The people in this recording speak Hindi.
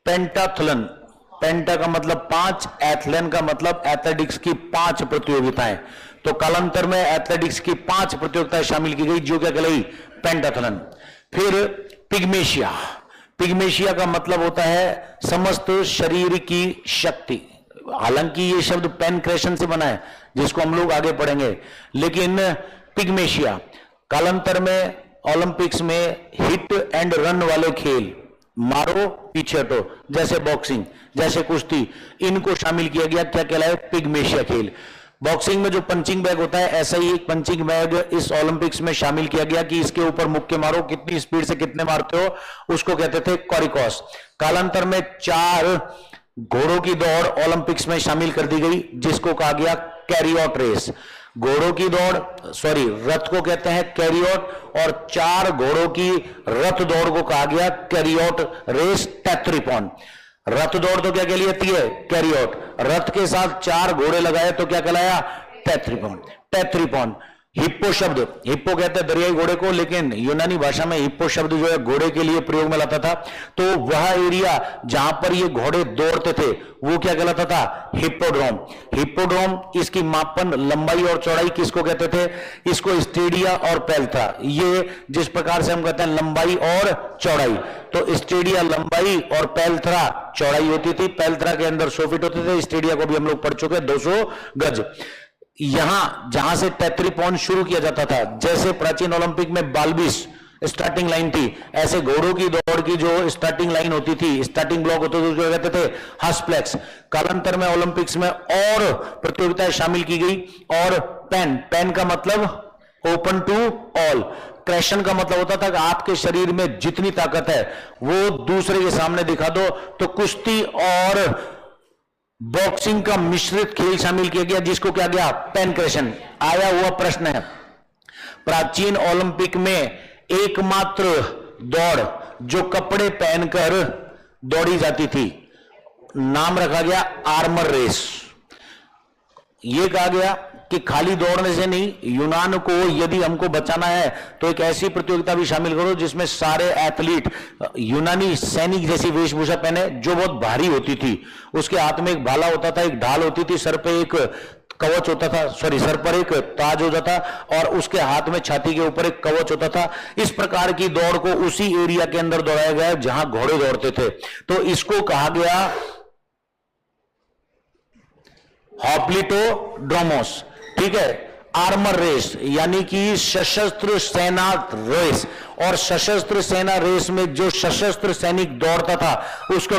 पेंटाथलन, पेंटा का मतलब 5, एथलेन का मतलब एथलेटिक्स की 5 प्रतियोगिताएं। तो कालांतर में एथलेटिक्स की 5 प्रतियोगिताएं शामिल की गई जो क्या कहलाई, पेंटाथलन। फिर पिग्मेशिया, पिग्मेशिया का मतलब होता है समस्त शरीर की शक्ति। हालांकि ये शब्द पेनक्रेशन से बना है जिसको हम लोग आगे पढ़ेंगे, लेकिन पिग्मेशिया कालांतर में ओलंपिक्स में हिट एंड रन वाले खेल, मारो पीछे हटो, जैसे बॉक्सिंग, जैसे कुश्ती, इनको शामिल किया गया, क्या कहलाए, पिग्मेशिया खेल। बॉक्सिंग में जो पंचिंग बैग होता है, ऐसा ही एक पंचिंग बैग इस ओलंपिक्स में शामिल किया गया कि इसके ऊपर मुक्के मारो, कितनी स्पीड से कितने मारते हो, उसको कहते थे कॉरिकॉस। कालांतर में 4 घोड़ों की दौड़ ओलंपिक्स में शामिल कर दी गई जिसको कहा गया कैरियोट रेस। घोड़ों की दौड़, सॉरी, रथ को कहते हैं कैरियोट, और 4 घोड़ों की रथ दौड़ को कहा गया कैरियोट रेस टेट्रिपॉन। रथ दौड़ तो क्या कहलाती है, कैरियोट। रथ के साथ 4 घोड़े लगाए तो क्या कहलाया, टेट्रिपॉन। टेट्रिपॉन। हिप्पो शब्द, हिप्पो कहते हैं दरियाई घोड़े को, लेकिन यूनानी भाषा में हिप्पो शब्द जो है घोड़े के लिए प्रयोग में लाता था। तो वह एरिया जहां पर ये घोड़े दौड़ते थे वो क्या कहलाता था, हिप्पोड्रोम। हिप्पोड्रोम, इसकी मापन लंबाई और चौड़ाई किसको कहते थे, इसको स्टेडिया और पैल्थ्रा। ये जिस प्रकार से हम कहते हैं लंबाई और चौड़ाई, तो स्टेडिया लंबाई और पैल्थ्रा चौड़ाई होती थी। पैल्थ्रा के अंदर 100 फीट होते थे, स्टेडिया को भी हम लोग पढ़ चुके हैं 200 गज। यहां जहां से टेट्रिपॉन शुरू किया जाता था, जैसे प्राचीन ओलंपिक में बाल्बिस स्टार्टिंग लाइन थी, ऐसे घोड़ों की दौड़ की जो स्टार्टिंग लाइन होती थी, स्टार्टिंग ब्लॉक होते थे, जो कहते थे हॉर्सप्लेक्स। कालांतर में ओलंपिक्स में और प्रतियोगिताएं शामिल की गई। और पेन, पेन का मतलब ओपन टू ऑल। क्रेशन का मतलब होता था कि आपके शरीर में जितनी ताकत है वो दूसरे के सामने दिखा दो। तो कुश्ती और बॉक्सिंग का मिश्रित खेल शामिल किया गया जिसको क्या गया, पेनक्रेशन। आया हुआ प्रश्न है, प्राचीन ओलंपिक में एकमात्र दौड़ जो कपड़े पहनकर दौड़ी जाती थी, नाम रखा गया आर्मर रेस। यह कहा गया कि खाली दौड़ने से नहीं, यूनान को यदि हमको बचाना है तो एक ऐसी प्रतियोगिता भी शामिल करो जिसमें सारे एथलीट यूनानी सैनिक जैसी वेशभूषा पहने जो बहुत भारी होती थी। उसके हाथ में एक भाला होता था, एक ढाल होती थी, सर पे एक कवच होता था, सॉरी, सर पर एक ताज होता था, और उसके हाथ में छाती के ऊपर एक कवच होता था। इस प्रकार की दौड़ को उसी एरिया के अंदर दौड़ाया गया जहां घोड़े दौड़ते थे। तो इसको कहा गया हॉप्लिटोड्रोमोस, ठीक है। आर्मर रेस यानी कि सशस्त्र सेना रेस, और सशस्त्र सेना रेस में जो सशस्त्र सैनिक दौड़ता था उसको